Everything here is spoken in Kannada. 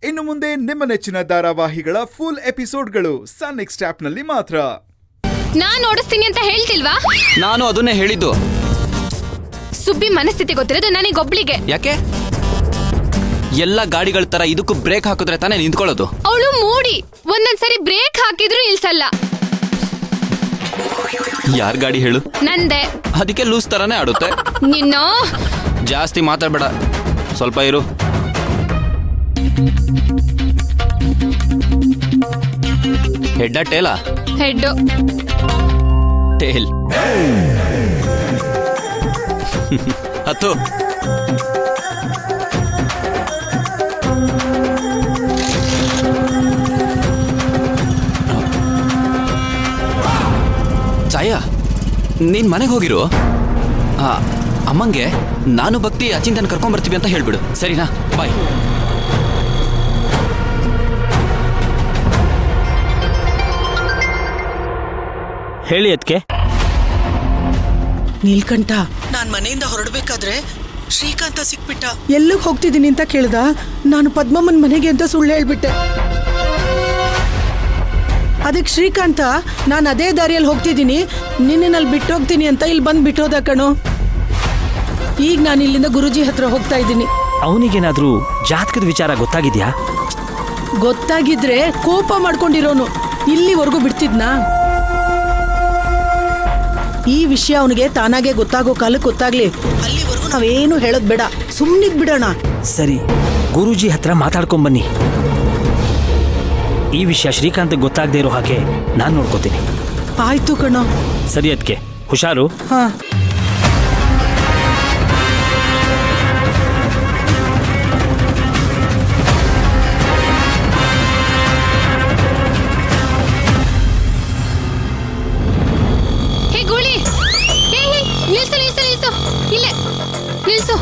ಇನ್ನು ಮುಂದೆ ನಿಮ್ಮ ನೆಚ್ಚಿನ ಧಾರಾವಾಹಿಗಳ ಫುಲ್ ಎಪಿಸೋಡ್ಗಳು ಸನ್ ನೆಕ್ಸ್ಟ್ ಆಪ್ನಲ್ಲಿ ಮಾತ್ರ. ನಾನ್ ಓಡಿಸ್ತೀನಿ ಅಂತ ಹೇಳ್ತಿಲ್ವಾ? ನಾನು ಅದನ್ನೇ ಹೇಳಿದ್ದು. ಸುಬ್ಬಿ ಮನಸ್ಥಿತಿ ಗೊತ್ತಿರೋದು ನನಗೊಬ್ಳಿಗೆ. ಯಾಕೆ? ಎಲ್ಲ ಗಾಡಿಗಳ ತರ ಇದಕ್ಕೂ ಬ್ರೇಕ್ ಹಾಕಿದ್ರೆ ತಾನೇ ನಿಂತ್ಕೊಳ್ಳೋದು. ಅವಳು ಮೂಡಿ ಒಂದೊಂದ್ಸರಿ ಬ್ರೇಕ್ ಹಾಕಿದ್ರು ನಿಲ್ಸಲ್ಲ. ಯಾರ್ ಗಾಡಿ ಹೇಳು? ನಂದೆ. ಅದಕ್ಕೆ ಲೂಸ್ ತರಾನೇ ಆಡುತ್ತೆ. ನಿನ್ನ ಜಾಸ್ತಿ ಮಾತಾಡ್ಬೇಡ, ಸ್ವಲ್ಪ ಇರು. ಹೆಡ್ಡ ಟೇಲಾ? ಹೆಡ್. ಟೇಲ್. ಹತ್ತು. ಛಾಯಾ, ನೀನ್ ಮನೆಗೆ ಹೋಗಿರು. ಅಮ್ಮಂಗೆ ನಾನು ಭಕ್ತಿ ಅಚಿಂತನ ಕರ್ಕೊಂಡ್ ಬರ್ತೀವಿ ಅಂತ ಹೇಳ್ಬಿಡು, ಸರಿನಾ? ಬಾಯ್. ಹೇಳಿ ಅದಕ್ಕೆ. ನೀಲ್ಕಂಠ, ನಾನ್ ಮನೆಯಿಂದ ಹೊರಡ್ಬೇಕಾದ್ರೆ ಶ್ರೀಕಾಂತ ಸಿಕ್ಬಿಟ್ಟ. ಎಲ್ಲಿಗೆ ಹೋಗ್ತಿದ್ದೀನಿ ಅಂತ ಕೇಳ್ದ. ನಾನು ಪದ್ಮಮ್ಮನ ಮನೆಗೆ ಅಂತ ಸುಳ್ಳು ಹೇಳ್ಬಿಟ್ಟೆ. ಅದಕ್ಕೆ ಶ್ರೀಕಾಂತ, ನಾನು ಅದೇ ದಾರಿಯಲ್ಲಿ ಹೋಗ್ತಿದ್ದೀನಿ, ನಿನ್ನಲ್ಲಿ ಬಿಟ್ಟು ಹೋಗ್ತೀನಿ ಅಂತ ಇಲ್ಲಿ ಬಂದು ಬಿಟ್ಟೋದ ಕಣೋ. ಈಗ ನಾನು ಇಲ್ಲಿಂದ ಗುರುಜಿ ಹತ್ರ ಹೋಗ್ತಾ ಇದ್ದೀನಿ. ಅವನಿಗೇನಾದ್ರೂ ಜಾತಕದ ವಿಚಾರ ಗೊತ್ತಾಗಿದ್ಯಾ? ಗೊತ್ತಾಗಿದ್ರೆ ಕೋಪ ಮಾಡ್ಕೊಂಡಿರೋನು ಇಲ್ಲಿವರೆಗೂ ಬಿಡ್ತಿದ್ನಾ? ಈ ವಿಷಯ ಅವನಿಗೆ ತಾನಾಗೆ ಗೊತ್ತಾಗೋ ಕಾಲಕ್ಕೆ ಗೊತ್ತಾಗ್ಲಿ. ಅಲ್ಲಿವರೆಗೂ ನಾವೇನು ಹೇಳೋದ್ ಬೇಡ, ಸುಮ್ಮನಿದ್ ಬಿಡೋಣ. ಸರಿ, ಗುರೂಜಿ ಹತ್ರ ಮಾತಾಡ್ಕೊಂಬನ್ನಿ. ಈ ವಿಷಯ ಶ್ರೀಕಾಂತ್ ಗೊತ್ತಾಗದೇ ಇರೋ ಹಾಗೆ ನಾನು ನೋಡ್ಕೋತೀನಿ. ಆಯ್ತು ಕಣೋ. ಸರಿ ಅದಕ್ಕೆ, ಹುಷಾರು. ಹಾ. ಹೇ ಗೂಳಿ, ಹೇ ನಿಲ್ಸು ನಿಲ್ಸು ನಿಲ್ಸು, ಇಲ್ಲೇ ನಿಲ್ಸು.